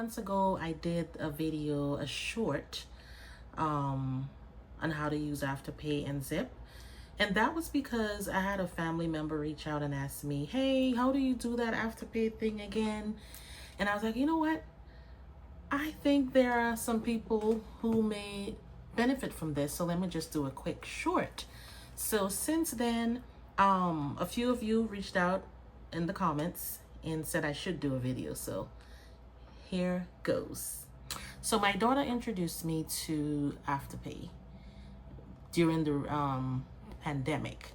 months ago, I did a video, a short, on how to use Afterpay and Zip. And that was because I had a family member reach out and ask me, hey, how do you do that Afterpay thing again? And I was like, you know what? I think there are some people who may benefit from this. So let me just do a quick short. So since then, a few of you reached out in the comments and said I should do a video. So here goes. So my daughter introduced me to Afterpay during the pandemic.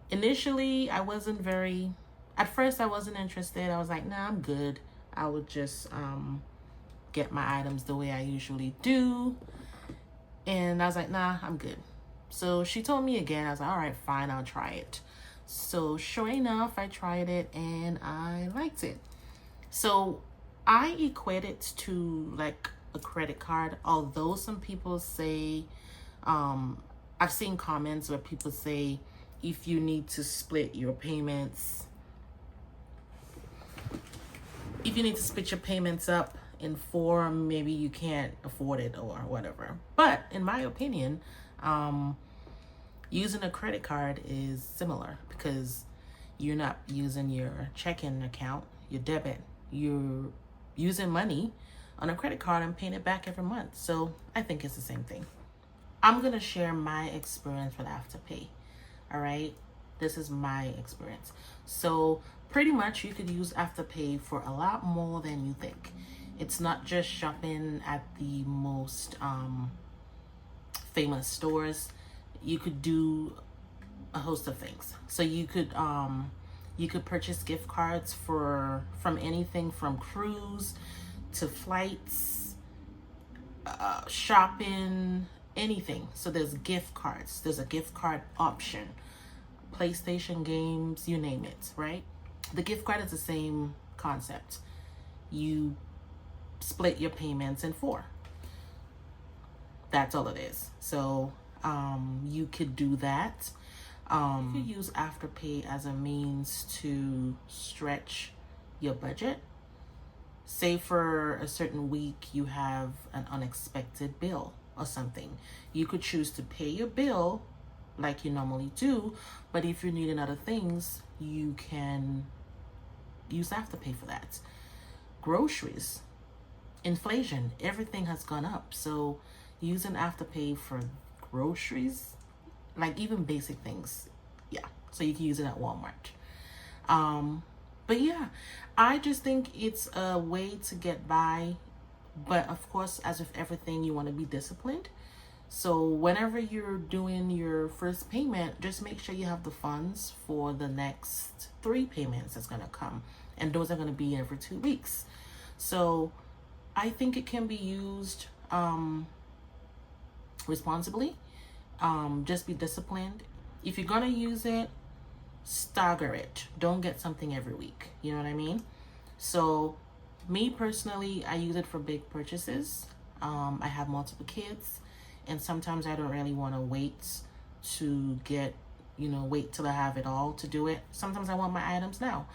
Initially, at first I wasn't interested. I was like, nah, I'm good. I would just get my items the way I usually do. And I was like, nah, I'm good. So she told me again. I was like, all right, fine, I'll try it. So sure enough, I tried it and I liked it. So I equate it to like a credit card, although some people say, I've seen comments where people say if you need to split your payments, up in 4, maybe you can't afford it or whatever. But in my opinion, using a credit card is similar because you're not using your checking account, your debit. You're using money on a credit card and paying it back every month. So I think it's the same thing. I'm going to share my experience with Afterpay. All right. This is my experience. So pretty much you could use Afterpay for a lot more than you think. It's not just shopping at the most famous stores. You could do a host of things. So you could purchase gift cards from anything from cruise to flights, shopping, anything. So there's gift cards. There's a gift card option. PlayStation games, you name it, right? The gift card is the same concept. You split your payments in 4. That's all it is. So you could do that. You could use Afterpay as a means to stretch your budget. Say for a certain week you have an unexpected bill or something. You could choose to pay your bill like you normally do, but if you're needing other things, you can use Afterpay for that. Groceries, inflation, everything has gone up. So using Afterpay for groceries, like even basic things, yeah. So you can use it at Walmart. But yeah, I just think it's a way to get by. But of course, as with everything, you want to be disciplined. So whenever you're doing your first payment, just make sure you have the funds for the next 3 payments that's going to come. And those are going to be every 2 weeks. So I think it can be used responsibly. Just be disciplined. If you're going to use it, stagger it. Don't get something every week. You know what I mean? So me personally, I use it for big purchases. I have multiple kids. And sometimes I don't really want to wait to wait till I have it all to do it. Sometimes I want my items now,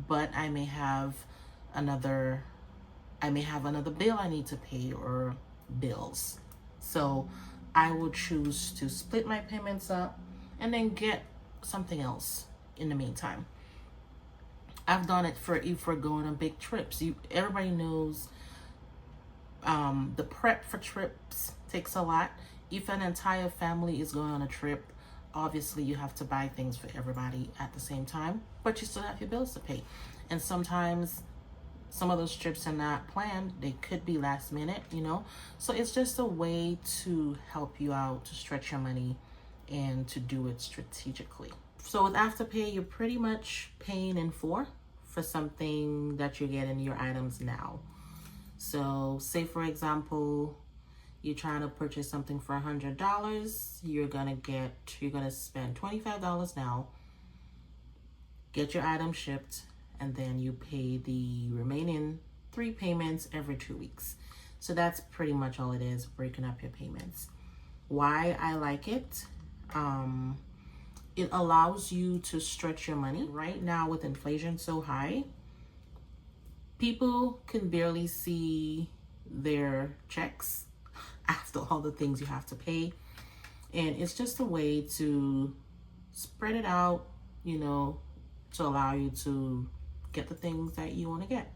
but I may have another bill I need to pay or bills. So I will choose to split my payments up and then get something else in the meantime. I've done it for going on big trips. Everybody knows the prep for trips takes a lot. If an entire family is going on a trip, obviously you have to buy things for everybody at the same time, but you still have your bills to pay. And sometimes some of those trips are not planned. They could be last minute, So it's just a way to help you out, to stretch your money and to do it strategically. So with Afterpay, you're pretty much paying in 4 for something that you're getting your items now. So say for example, you're trying to purchase something for $100, you're gonna spend $25 now, get your item shipped, and then you pay the remaining 3 payments every 2 weeks. So that's pretty much all it is, breaking up your payments. Why I like it? It allows you to stretch your money. Right now with inflation so high, People can barely see their checks after all the things you have to pay. And it's just a way to spread it out, you know, to allow you to get the things that you want to get.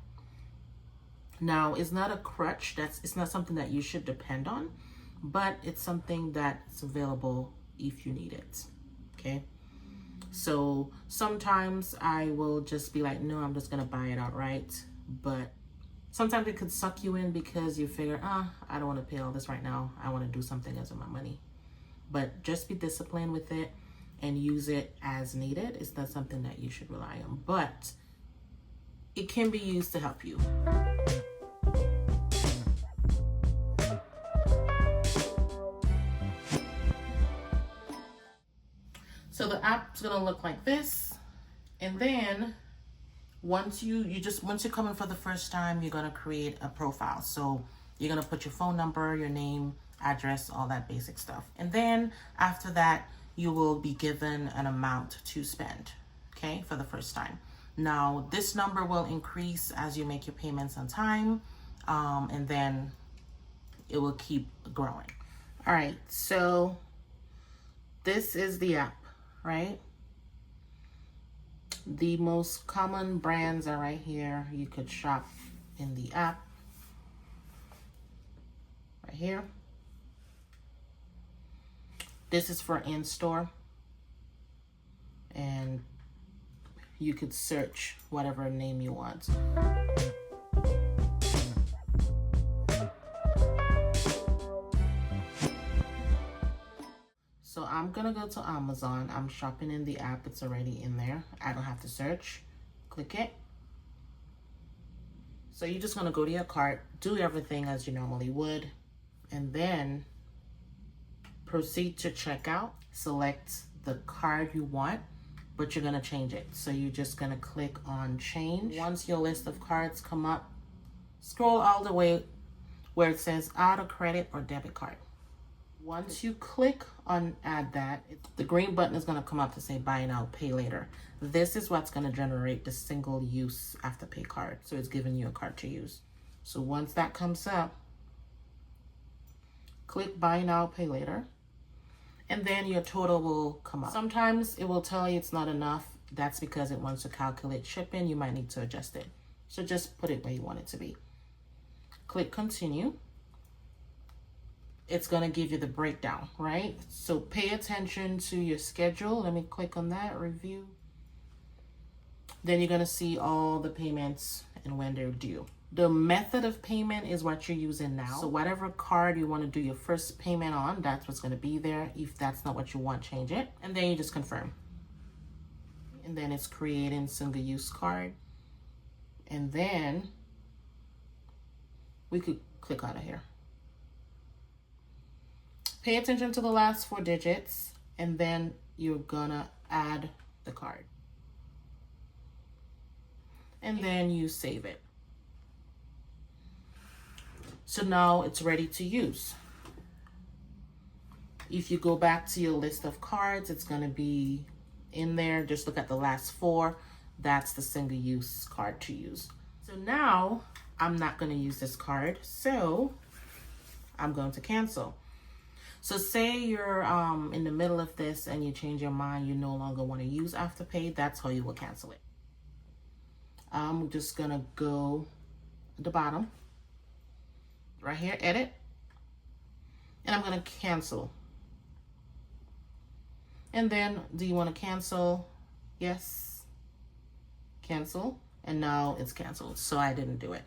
Now, it's not a crutch. It's not something that you should depend on, but it's something that's available if you need it. Okay. So sometimes I will just be like, no, I'm just going to buy it outright. But sometimes it could suck you in because you figure, I don't want to pay all this right now. I want to do something else with my money. But just be disciplined with it and use it as needed. It's not something that you should rely on, but it can be used to help you. So the app's gonna look like this, and then once you come in for the first time, you're gonna create a profile. So you're gonna put your phone number, your name, address, all that basic stuff, and then after that, you will be given an amount to spend. Okay, for the first time. Now this number will increase as you make your payments on time, and then it will keep growing. All right, so this is the app. Right? The most common brands are right here. You could shop in the app. Right here. This is for in-store. And you could search whatever name you want. So I'm gonna go to Amazon. I'm shopping in the app. It's already in there. I don't have to search. Click it. So you're just gonna go to your cart, do everything as you normally would, and then proceed to checkout. Select the card you want, but you're gonna change it. So you're just gonna click on change. Once your list of cards come up, scroll all the way where it says add a credit or debit card. Once you click on add that, the green button is going to come up to say buy now, pay later. This is what's going to generate the single use Afterpay card. So it's giving you a card to use. So once that comes up, click buy now, pay later, and then your total will come up. Sometimes it will tell you it's not enough. That's because it wants to calculate shipping. You might need to adjust it. So just put it where you want it to be. Click continue. It's going to give you the breakdown, right? So pay attention to your schedule. Let me click on that, review. Then you're going to see all the payments and when they're due. The method of payment is what you're using now. So whatever card you want to do your first payment on, that's what's going to be there. If that's not what you want, change it. And then you just confirm. And then it's creating single use card. And then we could click out of here. Pay attention to the last 4 digits, and then you're gonna add the card. And then you save it. So now it's ready to use. If you go back to your list of cards, it's gonna be in there. Just look at the last 4. That's the single use card to use. So now I'm not gonna use this card, so I'm going to cancel. So say you're in the middle of this and you change your mind, you no longer want to use Afterpay, that's how you will cancel it. I'm just going to go at the bottom, right here, edit, and I'm going to cancel. And then, do you want to cancel? Yes. Cancel. And now it's canceled, so I didn't do it.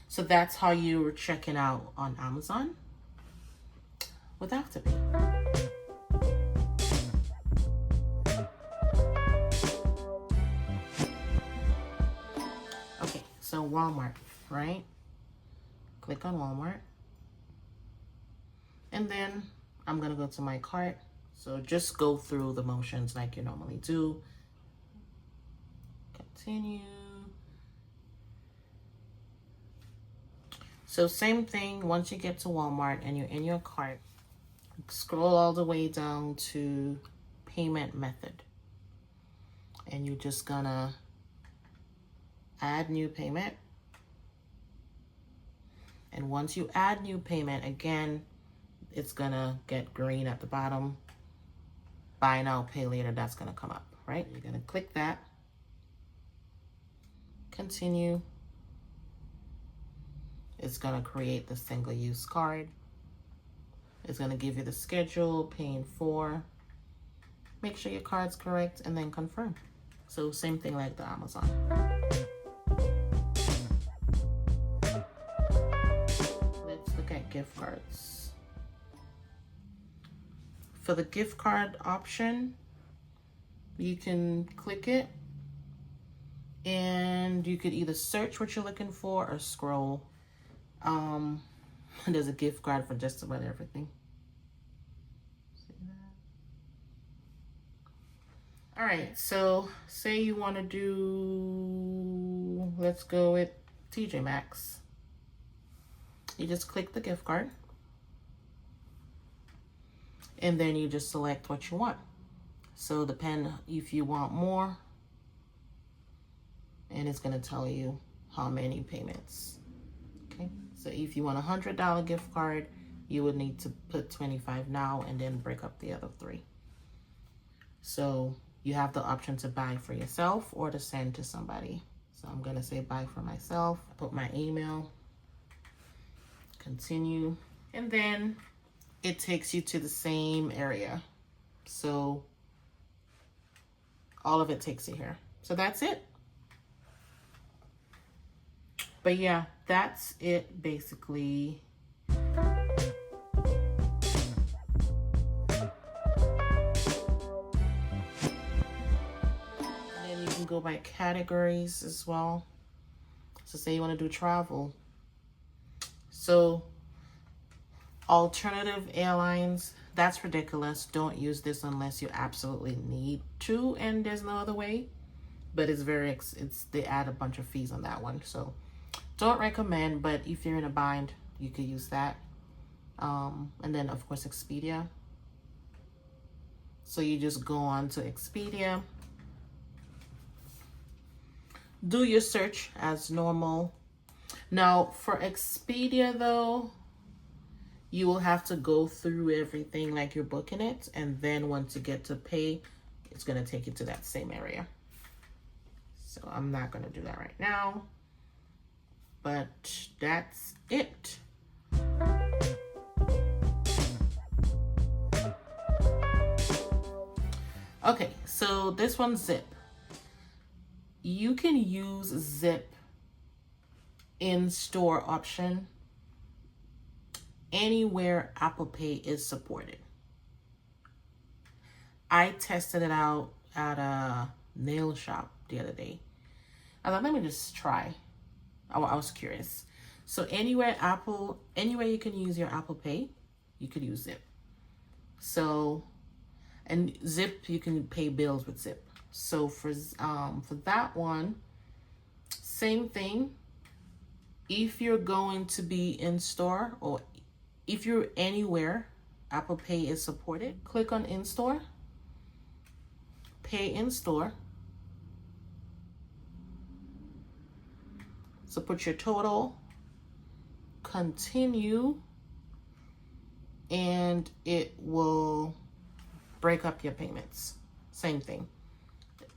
So that's how you were checking out on Amazon with Afterpay. Okay, so Walmart, right? Click on Walmart. And then I'm gonna go to my cart. So just go through the motions like you normally do. Continue. So same thing, once you get to Walmart and you're in your cart, scroll all the way down to payment method. And you're just gonna add new payment. And once you add new payment, again, it's gonna get green at the bottom. Buy now, pay later, that's gonna come up, right? You're gonna click that. Continue. It's gonna create the single use card. It's gonna give you the schedule, paying for. Make sure your card's correct and then confirm. So same thing like the Amazon. Let's look at gift cards. For the gift card option, you can click it and you could either search what you're looking for or scroll. There's a gift card for just about everything. See that? All right, so say you want to do, let's go with TJ Maxx. You just click the gift card and then you just select what you want. So depend if you want more, and it's gonna tell you how many payments. Okay, so if you want $100 gift card, you would need to put 25 now and then break up the other 3. So you have the option to buy for yourself or to send to somebody. So I'm gonna say buy for myself, put my email, continue, and then it takes you to the same area. So all of it takes you here. So that's it. But yeah, that's it basically. And then you can go by categories as well. So say you want to do travel. So alternative airlines, that's ridiculous. Don't use this unless you absolutely need to and there's no other way. But it's they add a bunch of fees on that one. So don't recommend, but if you're in a bind, you could use that. And then of course Expedia. So you just go on to Expedia. Do your search as normal. Now for Expedia though, you will have to go through everything like you're booking it. And then once you get to pay, it's gonna take you to that same area. So I'm not gonna do that right now, but that's it. Okay, so this one's Zip. You can use Zip in-store option anywhere Apple Pay is supported. I tested it out at a nail shop the other day. I thought, let me just try. I was curious. So anywhere you can use your Apple Pay, you could use Zip. So, and Zip, you can pay bills with Zip. So for that one, same thing. If you're going to be in store or if you're anywhere Apple Pay is supported, click on in-store, pay in-store. So put your total, continue, and it will break up your payments. Same thing.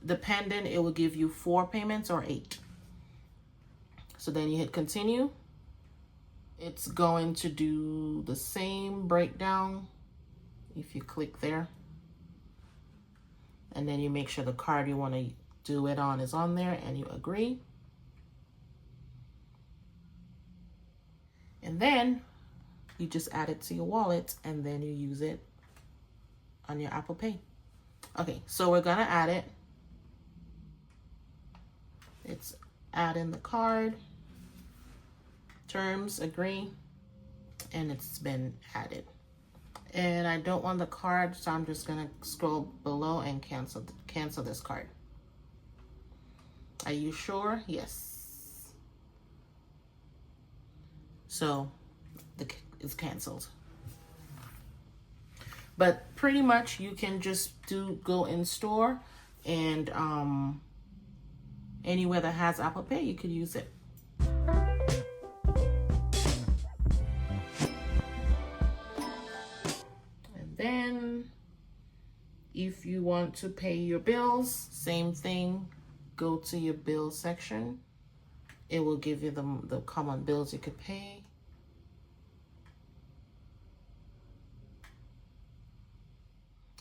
Dependent, it will give you 4 payments or 8. So then you hit continue. It's going to do the same breakdown if you click there. And then you make sure the card you want to do it on is on there and you agree. And then you just add it to your wallet and then you use it on your Apple Pay. Okay, so we're gonna add it. It's add in the card, terms, agree, and it's been added. And I don't want the card, so I'm just gonna scroll below and cancel this card. Are you sure? Yes. So it's canceled. But pretty much you can just go in store and anywhere that has Apple Pay, you could use it. then if you want to pay your bills, same thing, go to your bill section. It will give you the common bills you could pay.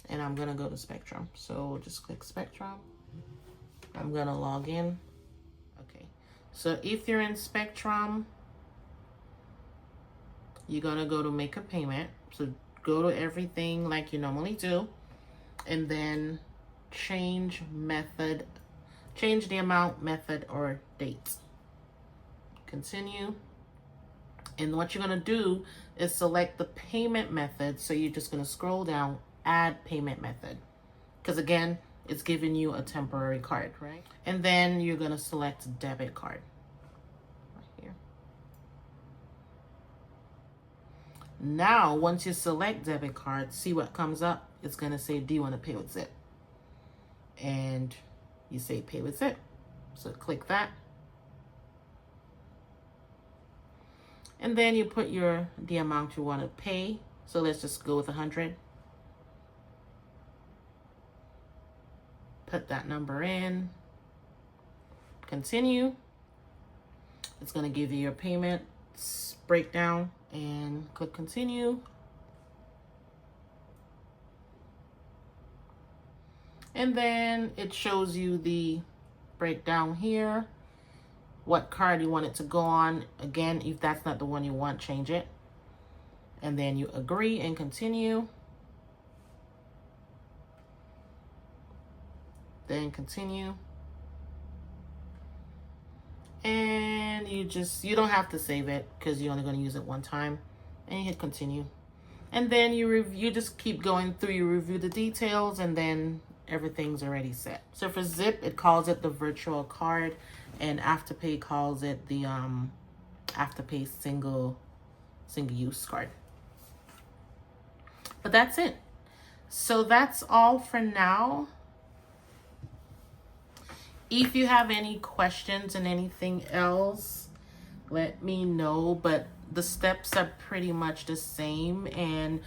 And I'm gonna go to Spectrum. So just click Spectrum. I'm gonna log in. Okay, so if you're in Spectrum, you're gonna go to make a payment. So go to everything like you normally do, and then change method, change the amount, method, or date. Continue. And what you're gonna do is select the payment method. So you're just gonna scroll down, add payment method, because again, it's giving you a temporary card, right? And then you're gonna select debit card right here. Now, once you select debit card, see what comes up. It's gonna say, do you want to pay with Zip? And you say pay with Zip. So click that. And then you put the amount you want to pay. So let's just go with 100. Put that number in. Continue. It's going to give you your payment breakdown, and click continue. And then it shows you the breakdown here, what card you want it to go on. Again, if that's not the one you want, change it. And then you agree and continue. Then continue. And you don't have to save it because you're only going to use it one time. And you hit continue. And then you just keep going through, you review the details, and then everything's already set. So for Zip, it calls it the virtual card, and Afterpay calls it the Afterpay single use card. But that's it. So that's all for now. If you have any questions and anything else, let me know. But the steps are pretty much the same, and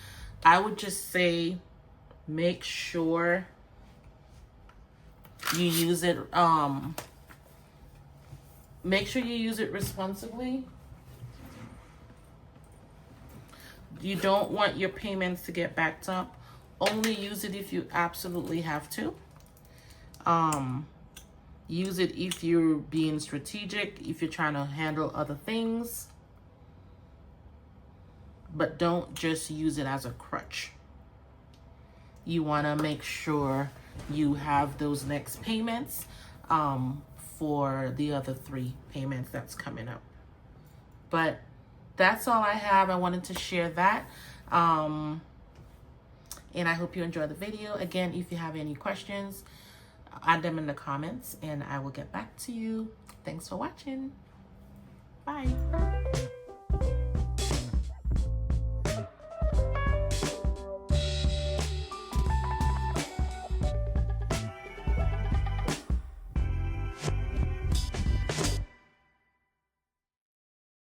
I would just say make sure you use it responsibly. You don't want your payments to get backed up. Only use it if you absolutely have to. Use it if you're being strategic, if you're trying to handle other things. But don't just use it as a crutch. You want to make sure you have those next payments for the other 3 payments that's coming up. But that's all I have. I wanted to share that. And I hope you enjoyed the video. Again, if you have any questions, add them in the comments and I will get back to you. Thanks for watching. Bye.